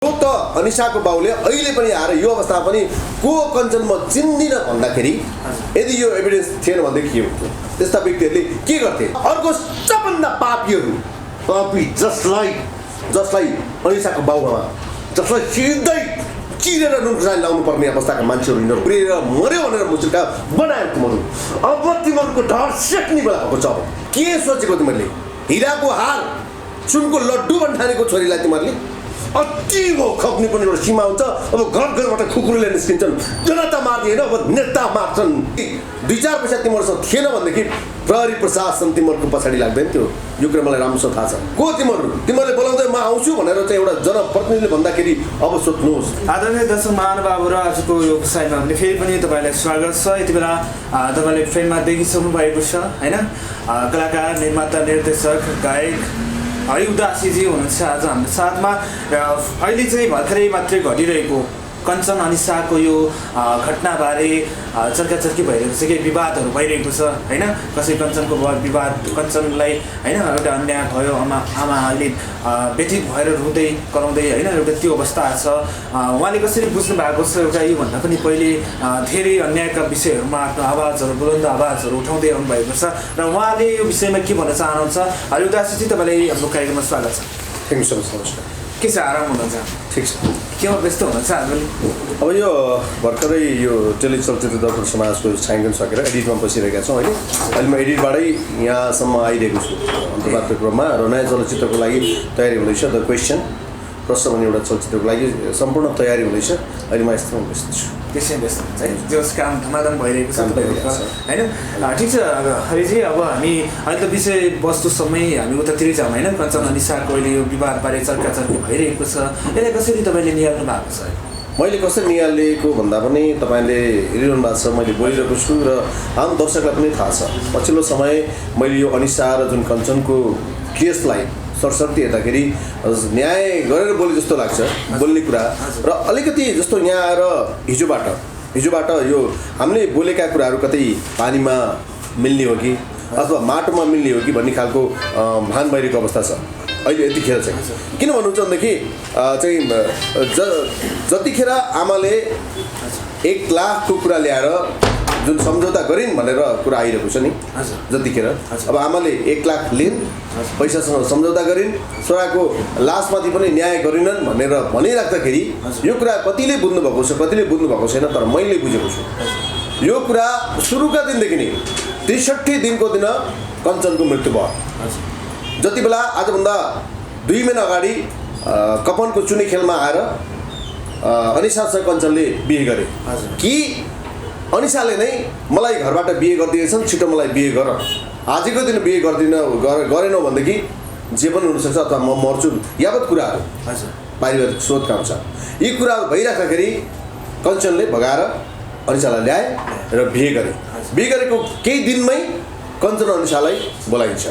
हो त अनिसाको बाउले अहिले पनि आएर यो अवस्था पनि को कञ्चन म चिन्दिन भन्दाखेरि यदि यो एभिडेन्स थिएन भने के हुन्थ्यो? त्यस्ता व्यक्तिहरूले के गर्थे? अर्को सबभन्दा पापीहरू, पापी जसलाई अनिसाको बाउमा जसलाई सिधै चिरेर नुन खुर्सानी लाउनु पर्ने अवस्थाका मान्छेहरू यिनीहरू पुरेर मर्यो भनेर मुचुर्का बनायो तिमीहरू। अब तिमीहरूको ढर सेक्ने बेला भएको छ। अब के सोचेको तिमीहरूले? हिराको हार सुनको लड्डु भन्ठानेको छोरीलाई तिमीहरूले अति खप्ने पनि एउटा सीमा हुन्छ। अब घरबाट खुकुरीले निस्किन्छन्, जनता मार्ने होइन, अब नेता मार्छन्। 2-4 पैसा तिमीहरूसँग थिएन भनेदेखि प्रहरी प्रशासन तिमीहरूको पछाडि लाग्दैन थियो। यो कुरा मलाई राम्रोसँग थाहा छ। को तिमीहरूले बोलाउँदै म आउँछु भनेर चाहिँ एउटा जनप्रतिनिधिले भन्दाखेरि अब सोध्नुहोस्। आदरणीय दर्शक महानुभाव र आजको यो विषयमा भने फेरि पनि तपाईँलाई स्वागत छ। यति बेला तपाईँले फ्रेममा देखिसक्नु भएको छ होइन, कलाकार, निर्माता, निर्देशक, गायक है उदासीजी हुनुहुन्छ आज हाम्रो साथमा। अहिले चाहिँ भर्खरै मात्रै घटिरहेको कञ्चन अनिसाको यो घटनाबारे चर्काचर्की भइरहेको छ, केही विवादहरू भइरहेको छ होइन। कसै कञ्चनको विवाद, कञ्चनलाई होइन एउटा अन्याय भयो, आमा अहिले व्यथित भएर रुँदै कराउँदै होइन, एउटा त्यो अवस्था छ। उहाँले कसरी बुझ्नु भएको छ, एउटा योभन्दा पनि पहिले धेरै अन्यायका विषयहरूमा आफ्नो आवाजहरू, बुलन्द आवाजहरू उठाउँदै आउनुभएको छ र उहाँले यो विषयमा के भन्न चाहनुहुन्छ? उदासीजी तपाईँलाई हाम्रो कार्यक्रममा स्वागत छ। Thank you so much. नमस्कार। के छ, आराम हुनुहुन्छ? ठिक छ। केमा व्यस्त हुनुहुन्छ आजकल? अब यो भर्खरै यो टेलिचलचित्र दर्पण समाजको छायाङ्कन सकेर एडिटमा बसिरहेका छौँ होइन। अहिले म एडिटबाटै यहाँसम्म आइरहेको छु अन्तर्वार्ताक्रममा र नयाँ चलचित्रको लागि तयारी हुँदैछ। द क्वेसन प्रश्न भन्ने एउटा चलचित्रको लागि सम्पूर्ण तयारी हुँदैछ। अहिले म यस्तोमा व्यस्त छु। त्यसै व्यस्त हुन्छ है, जस काम धमाधम भइरहेको छ होइन। ठिक छ हरिजी, अब हामी अहिले त विषयवस्तुसम्मै हामी उतातिरै जाउँ होइन। कञ्चन अनिसाको अहिले यो विवादबारे चर्काचर्की भइरहेको छ, यसलाई कसरी तपाईँले निहाल्नु भएको छ? मैले कसरी निहालेको भन्दा पनि तपाईँले हेरिरहनु भएको छ, मैले बोलिरहेको छु र आम दर्शकलाई पनि थाहा छ। पछिल्लो समय मैले यो अनिसा र जुन कञ्चनको केसलाई सरसर्ती हेर्दाखेरि न्याय गरेर बोले जस्तो लाग्छ बोल्ने कुरा र अलिकति जस्तो यहाँ आएर हिजोबाट यो हामीले बोलेका कुराहरू कतै पानीमा मिल्ने हो कि अथवा माटोमा मिल्ने हो कि भन्ने खालको भान भइरहेको अवस्था छ अहिले यतिखेर चाहिँ। किन भन्नुहुन्छ भनेदेखि चाहिँ जतिखेर आमाले 1 लाखको कुरा ल्याएर जुन सम्झौता गरिन् भनेर कुरा आइरहेको छ नि, जतिखेर अब आमाले 1 लाख लिन्, पैसासँग सम्झौता गरिन्, छोराको लासमाथि पनि न्याय गरिनन् भनेर भनिराख्दाखेरि यो कुरा कतिले बुझ्नु भएको छ, कतिले बुझ्नु भएको छैन, तर मैले बुझेको छु। यो कुरा सुरुका दिनदेखि नै 63 दिनको दिन कञ्चनको मृत्यु भयो। जति बेला आजभन्दा 2 महिना अगाडि कपनको चुनी खेलमा आएर अनिसासँग कञ्चनले बिहे गरे कि अनिसाले नै मलाई घरबाट बिहे गरिदिएछन्, छिटो मलाई बिहे गर, आजको दिन बिहे गरेनौ भनेदेखि जे पनि हुनसक्छ अथवा म मर्छु, यावत कुराहरू पारिवारिक स्रोतका अनुसार यी कुराहरू भइराख्दाखेरि कञ्चनले भगाएर अनिसालाई ल्याए र बिहे गरे। बिहे गरेको केही दिनमै कञ्चन अनिसालाई बोलाइन्छ,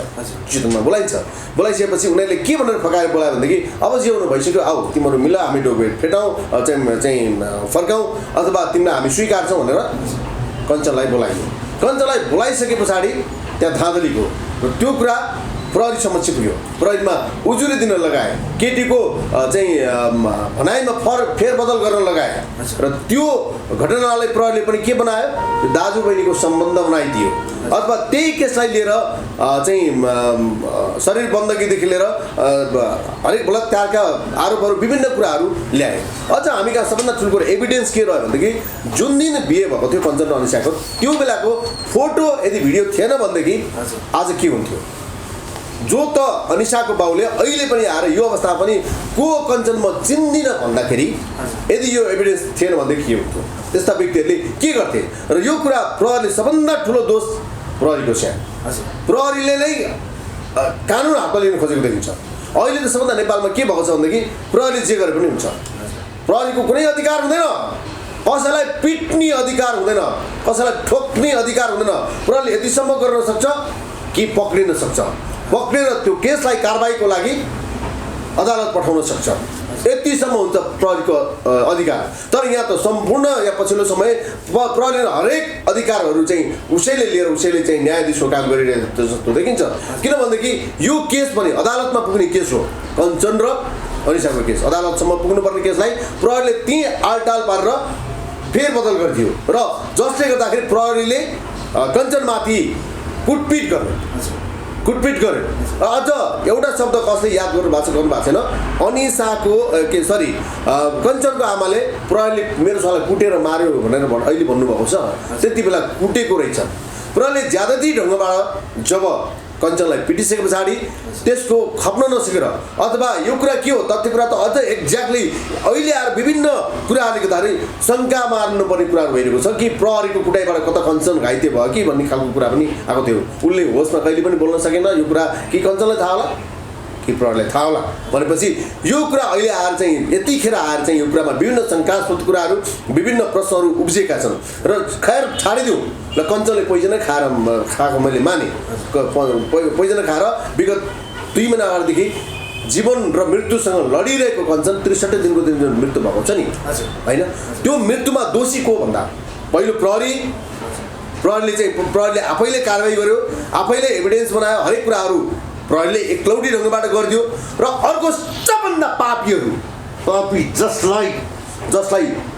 चितवनमा बोलाइसकेपछि उनीहरूले के भनेर फकाएर बोलायो भनेदेखि अब जे हुनु भइसक्यो, आऊ तिमीहरू मिल, हामी डोबेट फेटाउँ चाहिँ फर्काउँ अथवा तिमीलाई हामी स्वीकार्छौँ भनेर कञ्चनलाई बोलाइयो। कञ्चनलाई बोलाइसके पछाडि त्यहाँ धाँधली भयो र त्यो कुरा प्रहरी समक्ष पुग्यो। प्रहरीमा उजुरी दिन लगाए, केटीको चाहिँ भनाइमा फेरबदल गर्न लगाए र त्यो घटनालाई प्रहरीले पनि के बनायो, दाजु बहिनीको सम्बन्ध बनाइदियो अथवा त्यही केसलाई लिएर चाहिँ शरीर बन्दगीदेखि लिएर हरेक बलात्कारका आरोपहरू विभिन्न कुराहरू ल्याए। अझ हामी कहाँ सबभन्दा ठुलो एभिडेन्स के रह्यो भनेदेखि जुन दिन बिहे भएको थियो कञ्चन अनिसाको त्यो बेलाको फोटो यदि भिडियो थिएन भनेदेखि आज के हुन्थ्यो? जो त अनिसाको बाउले अहिले पनि आएर यो अवस्था पनि को कञ्चन म चिन्दिन भन्दाखेरि यदि यो एभिडेन्स थिएन भनेदेखि के हुन्थ्यो? त्यस्ता व्यक्तिहरूले के गर्थे? र यो कुरा प्रहरीले सबभन्दा ठुलो दोष प्रहरीको छ। प्रहरीले नै कानुन हातमा लिन खोजेको देखिन्छ। अहिले त सबभन्दा नेपालमा के भएको छ भनेदेखि प्रहरीले जे गरे पनि हुन्छ, प्रहरीको कुनै अधिकार हुँदैन, कसैलाई पिट्ने अधिकार हुँदैन, कसैलाई ठोक्ने अधिकार हुँदैन। प्रहरीले यतिसम्म गर्न सक्छ कि पक्रिन सक्छ, पक्रेर त्यो केसलाई कारबाहीको लागि अदालत पठाउन सक्छ, यतिसम्म हुन्छ प्रहरीको अधिकार। तर यहाँ त सम्पूर्ण या पछिल्लो समय प्रहरीले हरेक अधिकारहरू चाहिँ उसैले चाहिँ न्यायाधीशको काम गरिरहेको जस्तो देखिन्छ। किनभनेदेखि यो केस पनि अदालतमा पुग्ने केस हो। कञ्चन र अनिसाको केस अदालतसम्म पुग्नुपर्ने केसलाई प्रहरीले त्यहीँ आलटाल पारेर फेरबदल गरिदियो र जसले गर्दाखेरि प्रहरीले कञ्चनमाथि कुटपिट गर्यो। अझ एउटा शब्द कसले याद गर्नु भएको छैन, अनिसाको कञ्चनको आमाले प्रहरीले मेरो छोरालाई कुटेर मार्यो भनेर अहिले भन्नुभएको छ। त्यति बेला कुटेको रहेछ। प्रहरीले ज्यादती ढङ्गबाट जब कञ्चनलाई पिटिसके पछाडि त्यसको खप्न नसकेर अथवा यो कुरा के हो तथ्य कुरा त अझ एक्ज्याक्टली अहिले आएर विभिन्न कुराहरूले गर्दाखेरि शङ्का मार्नुपर्ने कुराहरू भइरहेको छ कि प्रहरीको कुटाइबाट कता कञ्चन घाइते भयो कि भन्ने खालको कुरा पनि आएको थियो। उसले होसमा कहिले पनि बोल्न सकेन। यो कुरा कि कञ्चनलाई थाहा होला कि प्रहरीलाई थाहा होला भनेपछि यो कुरा अहिले आएर चाहिँ यतिखेर आएर चाहिँ यो कुरामा विभिन्न शङ्कास्पद कुराहरू विभिन्न प्रश्नहरू उब्जिएका छन् र खैर छाडिदिउँ ल। कञ्चनले पोइजनै खाएको मैले माने। पोइजन खाएर विगत 2 महिना अगाडिदेखि जीवन र मृत्युसँग लडिरहेको कञ्चन 63 दिनको दिन जुन मृत्यु भएको छ नि होइन, त्यो मृत्युमा दोषी को भन्दा पहिलो प्रहरीले आफैले कारवाही गर्यो, आफैले एभिडेन्स बनायो, हरेक कुराहरू प्रहरीले एकलौटी ढङ्गबाट गरिदियो र अर्को सबभन्दा पापी जसलाई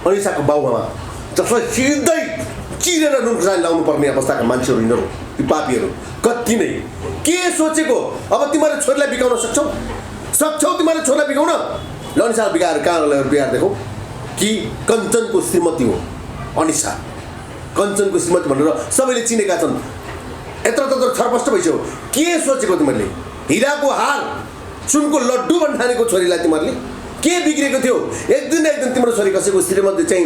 अनिसाको बाबुआमा जसलाई सिधै चिरेर नुन खुर्सानी लाउनु पर्ने अवस्थाका मान्छेहरू यिनीहरू ती पापीहरू कति नै के सोचेको। अब तिमीहरूले छोरीलाई बिगाउन सक्छौ तिमीहरूले छोरीलाई बिगाउन ल अनिसा बिगाएर कहाँ लगेर बिगार देखौ कि कञ्चनको श्रीमती हो अनिसा, कञ्चनको श्रीमती भनेर सबैले चिनेका छन्। यत्र छरपष्ट भइसक्यो। के सोचेको तिमीहरूले? हिराको हार सुनको लड्डु बन्न ठानेको छोरीलाई तिमीहरूले के बिग्रेको थियो? एक दिन तिम्रो छोरी कसैको श्रीमती चाहिँ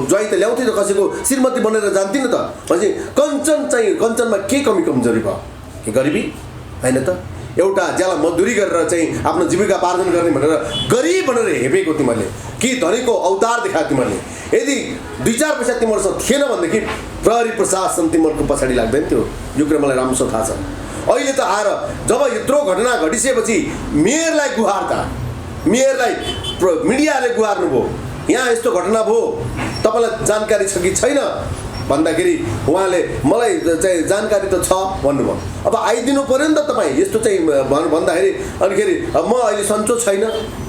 ज्वाइँ त ल्याउँथ्यो त, कसैको श्रीमती बनेर जान्थ्यो नि त। भनेपछि कञ्चनमा के कमी कमजोरी भयो? कि गरिबी होइन त? एउटा ज्याला मजदुरी गरेर चाहिँ आफ्नो जीविका पार्जन गर्ने भनेर गरिब भनेर हेपेको तिमीहरूले कि धनीको अवतार देखायो तिमीहरूले? यदि 2-4 पैसा तिमीहरूसँग थिएन भनेदेखि प्रहरी प्रशासन तिमीहरूको पछाडि लाग्दैन थियो। यो कुरा मलाई राम्रोसँग थाहा छ। अहिले त आएर जब यत्रो घटना घटिसकेपछि मेयरलाई मिडियाले गुहार्नुभयो, यहाँ यस्तो घटना भयो तपाईँलाई जानकारी छ कि छैन भन्दाखेरि उहाँले मलाई चाहिँ जानकारी त छ भन्नुभयो। अब आइदिनु पऱ्यो नि त तपाईँ यस्तो चाहिँ भन्दाखेरि अनिखेरि म अहिले सन्चो छैन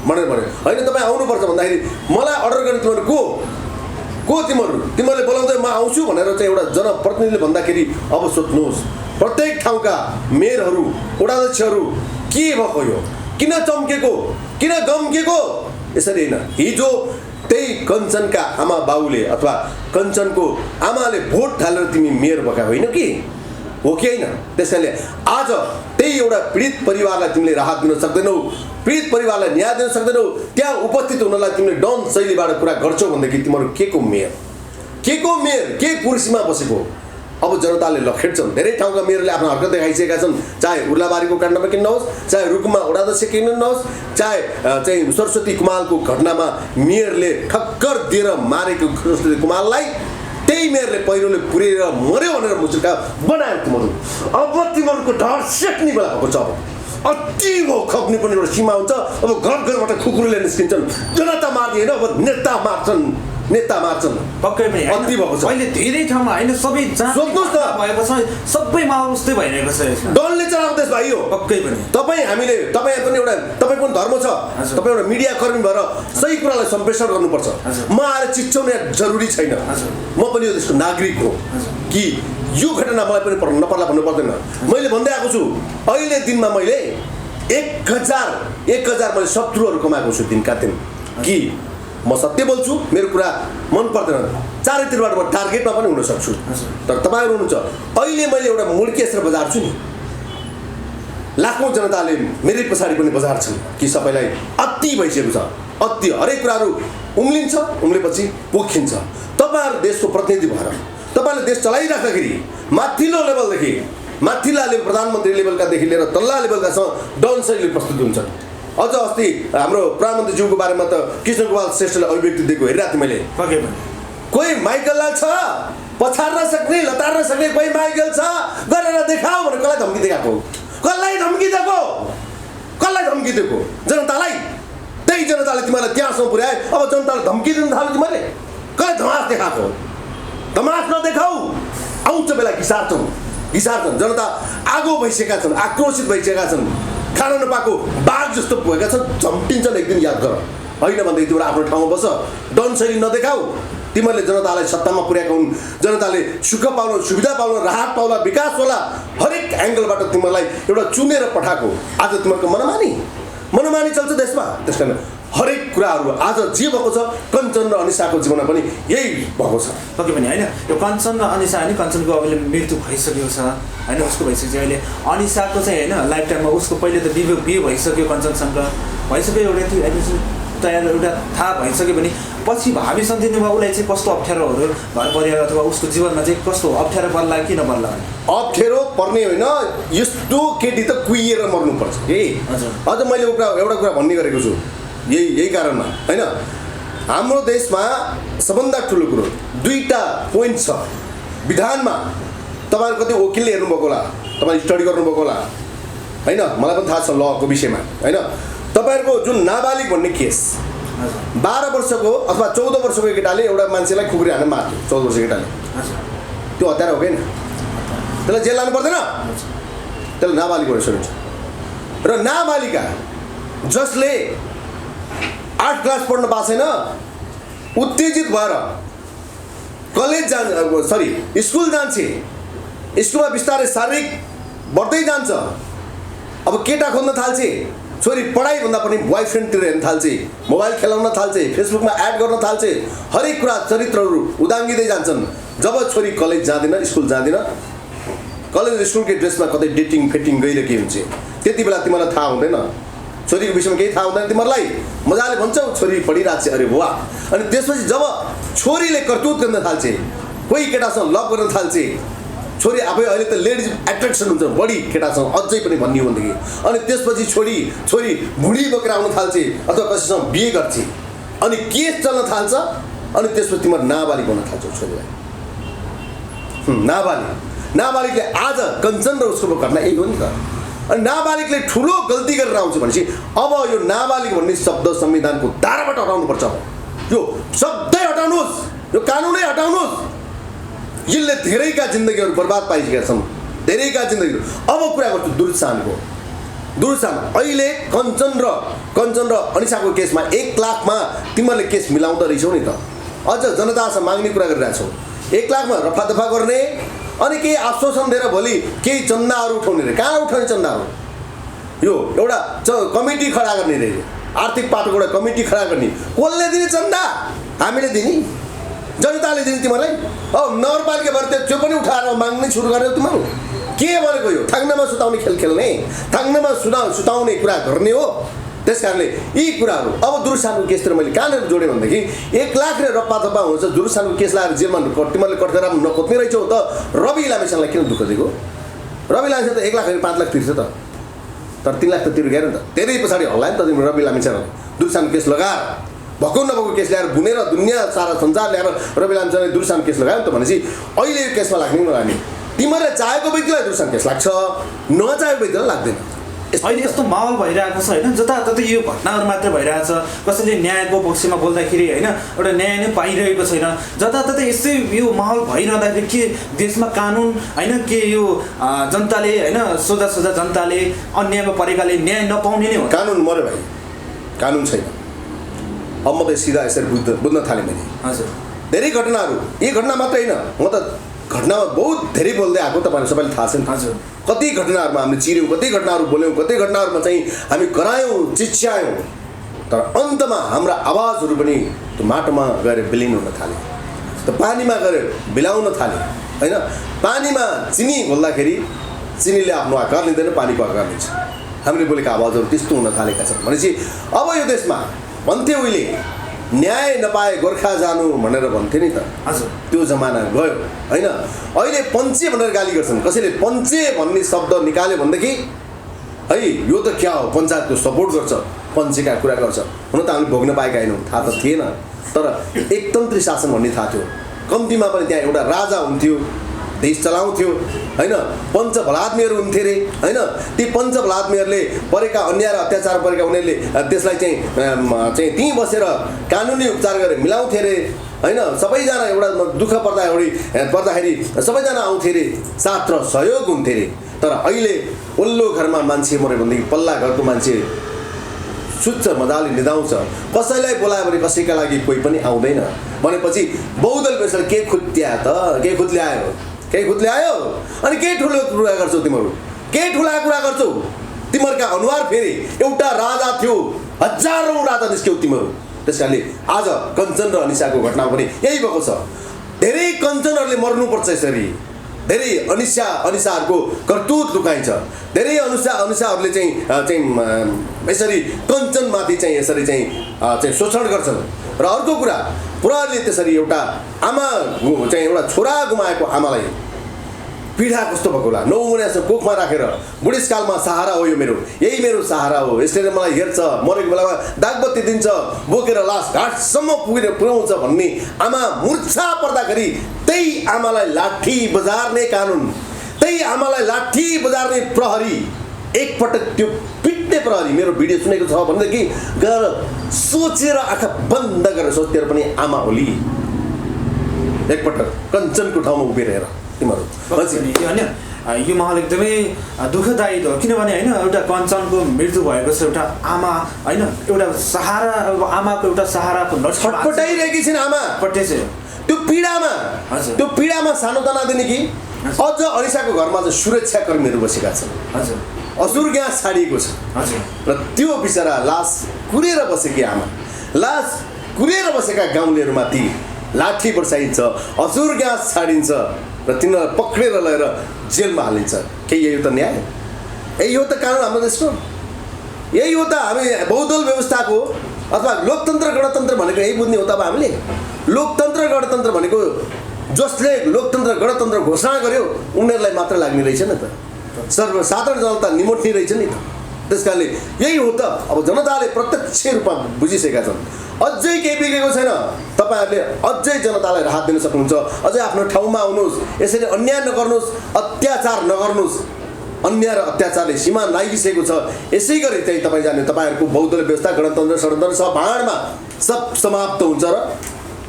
भनेर भन्यो। होइन तपाईँ आउनुपर्छ भन्दाखेरि मलाई अर्डर गर्ने तिमीहरूले बोलाउँदै म आउँछु भनेर चाहिँ एउटा जनप्रतिनिधिले भन्दाखेरि अब सोध्नुहोस् प्रत्येक ठाउँका मेयरहरू वडाध्यक्षहरू के भएको यो? किन चम्केको? किन गम्केको? यसरी होइन, हिजो त्यही कञ्चनका आमा बाउले अथवा कञ्चनको आमाले भोट हालेर तिमी मेयर भएका होइन कि हो कि होइन? त्यसैले आज त्यही एउटा पीडित परिवारलाई तिमीले राहत दिन सक्दैनौ, पीडित परिवारलाई न्याय दिन सक्दैनौ। त्यहाँ उपस्थित हुनलाई तिमीले डन शैलीबाट कुरा गर्छौ भनेदेखि तिमीहरू के को मेयर के कुर्सीमा बसेको? अब जनताले लखेट्छन्। धेरै ठाउँका मेयरले आफ्नो हरकत देखाइसकेका छन्, चाहे उर्लाबारीको काण्डमा किन नहोस्, चाहे रुकुममा वडाध्यक्ष किन नहोस्, चाहे चाहिँ सरस्वती कुमालको घटनामा मेयरले ठक्कर दिएर मारेको सरस्वती कुमाललाई त्यही मेयरले पहिरोले पुरेर मर्यो भनेर मुचुर्का बनायो तिमीहरू। अब तिमीहरूको ढाड सेक्ने बेला भएको छ। अति खप्ने पनि एउटा सीमा हुन्छ। अब घरबाट खुकुरीले निस्किन्छन्, जनता मार्ने होइन, अब नेता मार्छन् पक्कै पनि अति भएको छ। अहिले धेरै ठाउँमा होइन सबै सोध्नुहोस् न भएको छ, सबैमा उस्तै भइरहेको छ। डनले चलाएको देश भाइ हो पक्कै पनि। तपाईँ पनि एउटा तपाईँको पनि धर्म छ, तपाईँ एउटा मिडिया कर्मी भएर सही कुरालाई सम्प्रेषण गर्नुपर्छ। म आएर चिच्याउने जरुरी छैन। म पनि यो देशको नागरिक हो कि यो घटना मलाई पनि नपर्ला भन्नु पर्दैन। मैले भन्दै आएको छु अहिले दिनमा मैले 1000 मैले शत्रुहरू कमाएको छु दिनका दिन कि म सत्य बोल्छु, मेरो कुरा मन पर्दैन, चारैतिरबाट म टार्गेटमा पनि हुन सक्छु। तर तपाईँहरू हुनुहुन्छ अहिले मैले एउटा मुड्केश्वर बजार छु नि, लाखौँ जनताले मेरै पछाडि पनि बजार छन् कि सबैलाई अति भइसकेको छ। अति हरेक कुराहरू उम्लेपछि पोखिन्छ। तपाईँहरू देशको प्रतिनिधि भएर तपाईँले देश चलाइराख्दाखेरि माथिल्लो लेभलदेखि माथिल्ला लेभल प्रधानमन्त्री लेभलकादेखि लिएर तल्ला लेभलकासँग डाउन शैली प्रस्तुत हुन्छन्। अझ अस्ति हाम्रो प्रधानमन्त्रीज्यूको बारेमा त कृष्णकुमार श्रेष्ठले अभिव्यक्ति दिएको हेरिरहेको थिएँ मैले। कोही माइकललाई छ पछार्न सक्ने लतार्न सक्ने कोही माइकल छ गरेर देखाऊ भनेर कसलाई धम्की दिएको? कसलाई धम्की दिएको? जनतालाई। त्यही जनताले तिमीलाई त्यहाँसम्म पुर्याए। अब जनताले धम्की दिन थाल्यो तिमीहरूले। कसलाई धमास देखाएको? धमास नदेखाऊ। आउँछ बेला घिसार्छन्। जनता आगो भइसकेका छन्, आक्रोशित भइसकेका छन्। खान नपाएको बाघ जस्तो भएका छन्, झम्टिन्छन् एक दिन याद गर। होइन भन्दै तिम्रो आफ्नो ठाउँमा बस, डनशैली नदेखाऊ। तिमीहरूले जनतालाई सत्तामा पुर्याएका हुन्, जनताले सुख पाउन, सुविधा पाउन, राहत पाउला, विकास होला, हरेक एङ्गलबाट तिमीहरूलाई एउटा चुनेर पठाएको। आज तिमीहरूको मनमानी चल्छ देशमा। त्यस कारण हरेक कुराहरू आज जे भएको छ कञ्चन र अनिसाको जीवनमा पनि यही भएको छ। पक्कै पनि होइन, यो कञ्चन र अनिसा होइन, कञ्चनको अब मृत्यु भइसकेको छ होइन, उसको भइसक्यो अहिले। अनिसाको चाहिँ होइन लाइफ टाइममा उसको पहिले त बिहे भइसक्यो, कञ्चनसँग भइसक्यो, एउटा तयार एउटा थाहा भइसक्यो भने पछि भावी सन्तानमा उसलाई चाहिँ कस्तो अप्ठ्यारोहरू भर पऱ्यो अथवा उसको जीवनमा चाहिँ कस्तो अप्ठ्यारो पर्ला कि नपर्ला? अप्ठ्यारो पर्ने होइन, यस्तो केटी त कुहिएर मर्नुपर्छ है। अझ मैले एउटा कुरा भन्ने गरेको छु यही कारणमा होइन। हाम्रो देशमा सबभन्दा ठुलो कुरो दुईवटा पोइन्ट छ विधानमा। तपाईँहरू कति वकिलले हेर्नुभएको होला, तपाईँले स्टडी गर्नुभएको होला होइन, मलाई पनि थाहा छ लको विषयमा होइन। तपाईँहरूको जुन नाबालिग भन्ने केस 12 वर्षको अथवा 14 वर्षको केटाले एउटा मान्छेलाई खुकुरी हानेर मार्यो, 14 वर्षको केटाले, त्यो हत्यारा हो कि होइन? त्यसलाई जेल लानु पर्दैन, त्यसलाई नाबालिग भनेर सुनिन्छ। र नाबालिका जसले 8 क्लास पढ्न पाएको छैन, उत्तेजित भएर स्कुल जान्छ, स्कुलमा बिस्तारै शारीरिक बढ्दै जान्छ। अब केटा खोज्न थाल्छ, छोरी पढाइभन्दा पनि बोयफ्रेन्डतिर हेर्न थाल्छ, मोबाइल खेलाउन थाल्छ, फेसबुकमा एड गर्न थाल्छ, हरेक कुरा चरित्रहरू उदाङ्गिँदै जान्छन्। जब छोरी कलेज जाँदैन, स्कुल जाँदैन, कलेज स्कुलकै ड्रेसमा कतै डेटिङ फेटिङ गइरहेको हुन्छ, त्यति बेला तिमीलाई थाहा हुँदैन, छोरीको विषयमा केही थाहा हुँदैन तिमीहरूलाई। मजाले भन्छौ छोरी पढिरहेको छ, अरे वाह। अनि त्यसपछि जब छोरीले करतुत गर्न थाल्छ, कोही केटासँग लभ गर्न थाल्छ, छोरी आफै अहिले त लेडिज एट्र्याक्सन हुन्छ बढी केटासँग अझै पनि भन्ने हो भनेदेखि, अनि त्यसपछि छोरी भुँडी बोकेर आउन थाल्छ अथवा कसैसँग बिहे गर्छ, अनि केस चल्न थाल्छ, अनि त्यसपछि तिमीहरू नाबालिग हुन थाल्छौ छोरीलाई। नाबालिगले आज कञ्चन र उसको घटना यही हो नि त। अनि नाबालिगले ठुलो गल्ती गरेर आउँछ भनेपछि अब यो नाबालिग भन्ने शब्द संविधानको धाराबाट हटाउनुपर्छ। यो शब्दै हटाउनुहोस्, यो कानुनै हटाउनुहोस्। यसले धेरैका जिन्दगीहरू बर्बाद पाइसकेका छन्, धेरैका जिन्दगीहरू। अब कुरा गर्छु दुर्सानको। अहिले कञ्चन र अनिसाको केसमा 1 लाखमा तिमीहरूले केस मिलाउँदो रहेछौ नि त। अझ जनतासँग माग्ने कुरा गरिरहेको छौ, 1 लाखमा रफादफा गर्ने, अनि केही आश्वासन दिएर भोलि केही चन्दाहरू उठाउने रे। कहाँ उठाउने चन्दाहरू? यो एउटा कमिटी खडा गर्ने रे, आर्थिक पाटोको एउटा कमिटी खडा गर्ने। कसले दिने चन्दा? हामीले दिने, जनताले दिने तिमीहरूलाई। अब नगरपालिका भएर त्यो पनि उठाएर माग्नै सुरु गर्यो तिमीहरू। के भनेको यो? थाङ्नामा सुताउने खेल खेल्ने, थाङ्नामा सुताउने कुरा गर्ने हो। त्यस कारणले यी कुराहरू अब दुर्सानको केसतिर मैले कहाँनिर जोडेँ भनेदेखि 1 लाख रे रप्पा हुन्छ। दुर्सानको केस लगाएर जेलमा तिमीहरूले कठघरा नखोज्ने रहेछौ त। रवि लामेछानेलाई किन दुःख दिएको? रवि लामेछाने त 1 लाख 5 लाख तिर्छ त, तर 3 लाख त तिर्नु गएर नि त। धेरै पछाडि होला नि त तिम्रो रवि लामेछाने दुर्सानको केस लगाएर भएको नभएको केस ल्याएर बुनेर दुनियाँ सारा संसार ल्याएर रवि लामेछानेले दुर्सानको केस लगायो नि त। भनेपछि अहिले यो केसमा लाग्ने नलाग्ने, तिमीहरूले चाहेको व्यक्तिलाई दुर्सानको केस लाग्छ, नचाहेको व्यक्तिलाई लाग्दैन। अहिले यस्तो माहौल भइरहेको छ होइन, जताततै यो घटनाहरू मात्र भइरहेको छ। कसैले न्यायको पक्षमा बोल्दाखेरि होइन एउटा न्याय नै पाइरहेको छैन। जताततै यस्तै यो माहौल भइरहँदाखेरि के देशमा कानुन होइन, के यो जनताले होइन सोझा जनताले अन्यायमा परेकाले न्याय नपाउने नै हो? कानुन मऱ्यो भाइ, कानुन छैन। अब म त सिधा यसरी बुझ्न थालेँ मैले। हजुर, धेरै घटनाहरू, यही घटना मात्रै होइन, म त घटनामा बहुत धेरै बोल्दै आएको, तपाईँहरू सबैले थाहा छ नि। हजुर, कति घटनाहरूमा हामीले चिर्यौँ, कति घटनाहरू बोल्यौँ, कति घटनाहरूमा चाहिँ हामी करायौँ, चिच्यायौँ, तर अन्तमा हाम्रा आवाजहरू पनि त्यो माटोमा गएर विलिन हुन थाले, त्यो पानीमा गएर बिलाउन थाले होइन। पानीमा चिनी घोल्दाखेरि चिनीले आफ्नो आकार लिँदैन, पानीको आकार लिन्छ। हामीले बोलेका आवाजहरू त्यस्तो हुन थालेका छन्। भनेपछि अब यो देशमा भन्थे उहिले न्याय नपाए गोर्खा जानु भनेर भन्थे नि त। हजुर, त्यो जमाना गयो होइन। अहिले पञ्चे भनेर गाली गर्छन्। कसैले पञ्चे भन्ने शब्द निकाल्यो भनेदेखि है यो त क्या हो, पञ्चायतको सपोर्ट गर्छ, पञ्चेका कुरा गर्छ। हुन त हामीले भोग्न पाएका होइनौँ, थाहा त थिएन, तर एकतन्त्री शासन भन्ने थाहा थियो। कम्तीमा पनि त्यहाँ एउटा राजा हुन्थ्यो, देश चलाउँथ्यो होइन। पञ्च भलाद्मीहरू हुन्थे रे होइन। ती पञ्च भलाद्मीहरूले परेका अन्याय र अत्याचार परेका उनीहरूले त्यसलाई चाहिँ त्यहीँ बसेर कानुनी उपचार गरेर मिलाउँथे रे होइन सबैजना एउटा दुःख पर्दाखेरि सबैजना आउँथे अरे, साथ र सहयोग हुन्थे अरे। तर अहिले वल्लो घरमा मान्छे मऱ्यो भनेदेखि पल्ला घरको मान्छे सुत्छ, मजाले निदाउँछ, कसैलाई बोलायो भने कसैका लागि कोही पनि आउँदैन भनेपछि बहुदल बेसर के खुत्ल्यायो अनि के ठुलो कुरा गर्छौ तिमीहरू, के ठुला कुरा गर्छौ? तिमीहरूका अनुहार फेरि एउटा राजा थियो, हजारौँ राजा निस्क्यौ तिमीहरू। त्यस कारणले आज कञ्चन र अनिसाको घटनामा पनि यही भएको छ। धेरै कञ्चनहरूले मर्नुपर्छ यसरी, धेरै अनिसाहरूको करतुत लुकाइन्छ, धेरै अनिसाहरूले चाहिँ यसरी कञ्चनमाथि चाहिँ यसरी चाहिँ शोषण गर्छन्। र अर्को कुरा, प्रहरीले त्यसरी एउटा आमा चाहिँ एउटा छोरा गुमाएको आमालाई पीडा कस्तो भएको होला। 9 महिनासम्म कोखमा राखेर बुढेसकालमा सहारा हो, यो यही मेरो सहारा हो, यसले मलाई हेर्छ, मरेको बेलामा दागबत्ती दिन्छ, बोकेर लास घाटसम्म पुर्याउँछ भन्ने आमा मूर्छा पर्दाखेरि त्यही आमालाई लाठी बजार्ने कानुन, त्यही आमालाई लाठी बजार्ने प्रहरी, एकपटक त्यो पिट्ने प्रहरी मेरो भिडियो सुनेको छ भनेदेखि गएर सोचेर आँखा बन्द गरेर सोचेर पनि आमा होली एकपटक कञ्चनको ठाउँमा उभिएर हेर तिमीहरू। होइन यो माहौल एकदमै दुःखदायी हो, किनभने होइन एउटा कञ्चनको मृत्यु भएको छ, एउटा आमा होइन एउटा सहारा, आमाको एउटा सहाराको छटपटाइरहेकी छिन् आमा त्यो पीडामा सानोदाना दिने कि अझ अनिसाको घरमा चाहिँ सुरक्षाकर्मीहरू बसेका छन्, असुर ग्यास छाडिएको छ र त्यो बिचरा लास कुरेर बसेकी आमा, लास कुरेर बसेका गाउँलेहरूमाथि लाठी बर्साइन्छ, असुर ग्यास छाडिन्छ र तिनीहरूलाई पक्रेर लगेर जेलमा हालिन्छ। के यही हो त न्याय? यही हो त कानुन हाम्रो देशको? यही हो त हामी बहुदल व्यवस्थाको अथवा लोकतन्त्र गणतन्त्र भनेको यही बुझ्ने हो त? अब हामीले लोकतन्त्र गणतन्त्र भनेको जसले लोकतन्त्र गणतन्त्र घोषणा गर्यो उनीहरूलाई मात्र लाग्ने रहेछ नि त, सर्वसाधारण जनता निमोट्ने रहेछ नि त। त्यस कारणले यही हो त। अब जनताले प्रत्यक्ष रूपमा बुझिसकेका छन्, अझै केही बिग्रेको छैन। तपाईँहरूले अझै जनतालाई राहत दिन सक्नुहुन्छ, अझै आफ्नो ठाउँमा आउनुहोस्, यसरी अन्याय नगर्नुहोस्, अत्याचार नगर्नुहोस्। अन्याय र अत्याचारले सीमा लागिसकेको छ। यसै गरी चाहिँ तपाईँ जाने तपाईँहरूको बहुदलीय व्यवस्था गणतन्त्र षड्यन्त्र सब भाँडमा सब समाप्त हुन्छ र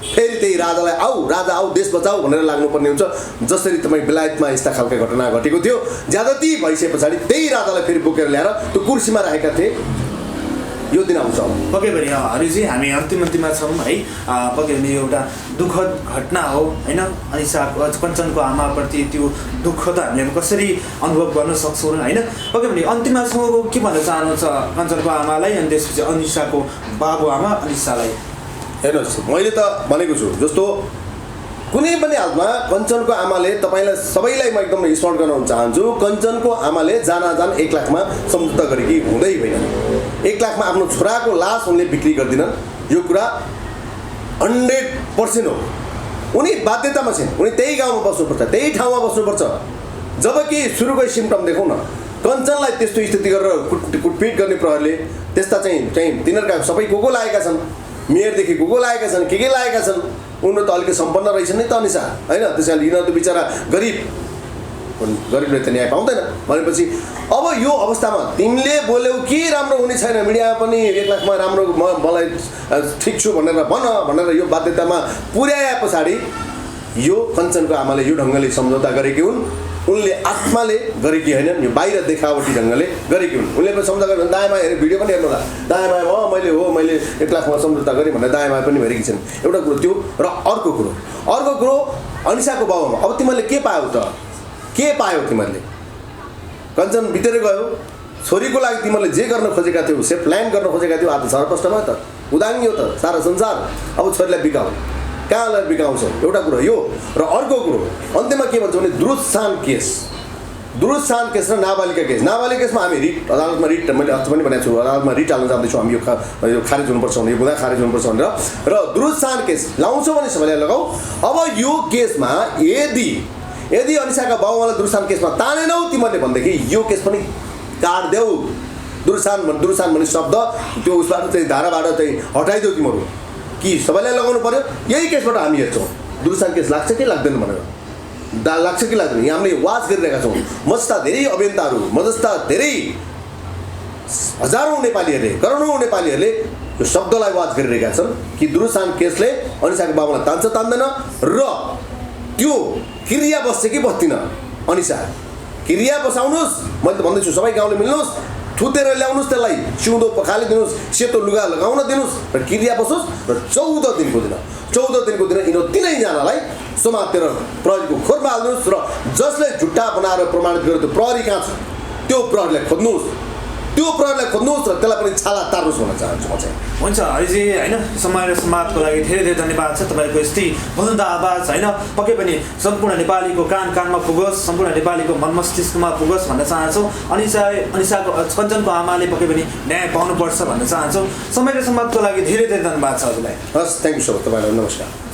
फेरि त्यही राजालाई राजा आऊ देश बचाऊ भनेर लाग्नुपर्ने हुन्छ। जसरी तपाईँ बेलायतमा यस्ता खालका घटना घटेको थियो, ज्यादती भइसके पछाडि त्यही राजालाई फेरि बोकेर ल्याएर त्यो कुर्सीमा राखेका थिए। यो दिन आउँछ पक्कै पनि हरिजी, हामी अन्तिममा छौँ है। पक्कै पनि एउटा दुःखद घटना हो होइन, अनिसा कञ्चनको आमाप्रति त्यो दुःख त हामीले कसरी अनुभव गर्न सक्छौँ होइन। पक्कै पनि अन्तिममा छौँ, के भन्न चाहनुहुन्छ कञ्चनको आमालाई अनि त्यसपछि अनिसाको बाबुआमा अनिसालाई? हेर्नुहोस्, मैले त भनेको छु जस्तो कुनै पनि हालतमा कञ्चनको आमाले तपाईँलाई सबैलाई म एकदम स्मरण गर्न चाहन्छु, कञ्चनको आमाले जान 1 लाखमा सम्झौता गरेकी हुँदै होइन। 1 लाखमा आफ्नो छोराको लास उनले बिक्री गर्दिनन्, यो कुरा 100% हो। उनी बाध्यतामा छिन्, उनी त्यही गाउँमा बस्नुपर्छ, त्यही ठाउँमा बस्नुपर्छ। जबकि सुरुकै सिम्टम देखौँ न, कञ्चनलाई त्यस्तो स्थिति गरेर कुटपिट गर्ने प्रहरीले त्यस्ता चाहिँ तिनीहरूका सबै को लागेका छन्, मेयरदेखि को लागेका छन्, के लागेका छन्, उनीहरू त अलिकति सम्पन्न रहेछन् नि त अनिसा होइन। त्यस कारण यिनीहरू त बिचरा गरिबले त न्याय पाउँदैन भनेपछि अब यो अवस्थामा तिमीले बोल्यौ के राम्रो हुने छैन, मिडियामा पनि 1 लाखमा राम्रो मलाई ठिक छु भनेर यो बाध्यतामा पुर्याए पछाडि यो कञ्चनको आमाले यो ढङ्गले सम्झौता गरेकी हुन्। उनले आत्माले गरेकी होइनन्, यो बाहिर देखावटी ढङ्गले गरेकी हुन्। उनले पनि सम्झौता गरेर दायाँमा हेरेर भिडियो पनि हेर्नु होला, दायाँमा मैले 1 लाखमा सम्झौता गरेँ भनेर दायाँमा पनि हेरेकी छन्। एउटा कुरो त्यो। र अर्को कुरो अनिसाको बाबुमा अब तिमीहरूले के पायौ त? के पायौ तिमीहरूले? कञ्चन भित्र गयो, छोरीको लागि तिमीहरूले जे गर्न खोजेका थियौ, सेफ प्लान गर्न खोजेका थियौ, आज सरप्रष्ट भयो त, उदाङ्गी हो त सारा संसार। अब छोरीलाई बिगाऊ, कहाँलाई बिगाउँछौ? एउटा कुरो यो। र अर्को कुरो अन्त्यमा के भन्छ भने दुरुत्सान केस र नाबालिका केसमा हामी अदालतमा मैले अस्ति पनि भनेको छु, अदालतमा रिट हाल्न जाँदैछौँ हामी, यो खारेज हुनुपर्छ भने, यो गुना खारेज हुनुपर्छ भनेर। र दुरुत्सान केस लाउँछौँ भने सबैलाई लगाऊ। अब यो केसमा यदि अनिसाका बाबुआमालाई दुरुत्सान केसमा तानेनौ तिमीहरूले भनेदेखि यो केस पनि काट्देऊ। दुरुत्सान भन्ने शब्द त्यो उसबाट चाहिँ धाराबाट चाहिँ हटाइदेऊ तिमीहरू कि सबैलाई लगाउनु पर्यो। यही केसबाट हामी हेर्छौँ दुरुत्सान केस लाग्छ कि लाग्दैन भनेर, लाग्छ कि लाग्दैन। यहाँ हामीले वाच गरिरहेका छौँ। म जस्ता धेरै अभियन्ताहरू, म जस्ता धेरै हजारौँ नेपालीहरूले, करोडौँ नेपालीहरूले यो शब्दलाई वाच गरिरहेका छन् कि दुरुसान केसले अनिसाको बाबुलाई तान्छ तान्दैन र त्यो क्रिया बस्छ कि बस्दिन अनिसा क्रिया बसाउनुहोस् मैले त भन्दैछु सबै गाउँले मिल्नुहोस् थुतेर ल्याउनुहोस् त्यसलाई सिउँदो पखालिदिनुहोस् सेतो लुगा लगाउन दिनुहोस् र क्रिया बसोस् र 14 दिनको दिन यिनीहरू तिनैजनालाई समातेर प्रहरीको खोरमा हाल्नुहोस् र जसले झुट्टा बनाएर प्रमाणित गर्यो त्यो प्रहरी कहाँ छ त्यो प्रहरीलाई खोज्नुहोस् र त्यसलाई पनि छाला तार्नुहोस् भन्न चाहन्छु म चाहिँ। हुन्छ हरिजी होइन समय र समाजको लागि धेरै धेरै धन्यवाद छ तपाईँको यस्तै बुलन्द आवाज होइन पक्कै पनि सम्पूर्ण नेपालीको कानमा पुगोस् सम्पूर्ण नेपालीको मन मस्तिष्कमा पुगोस् भन्न चाहन्छौँ। अनिसाको कञ्चनको आमाले पक्कै पनि न्याय पाउनुपर्छ भन्न चाहन्छौँ। समय र समाजको लागि धेरै धेरै धन्यवाद छ हजुरलाई। हस् थ्याङ्क यू सो मच तपाईँलाई नमस्कार।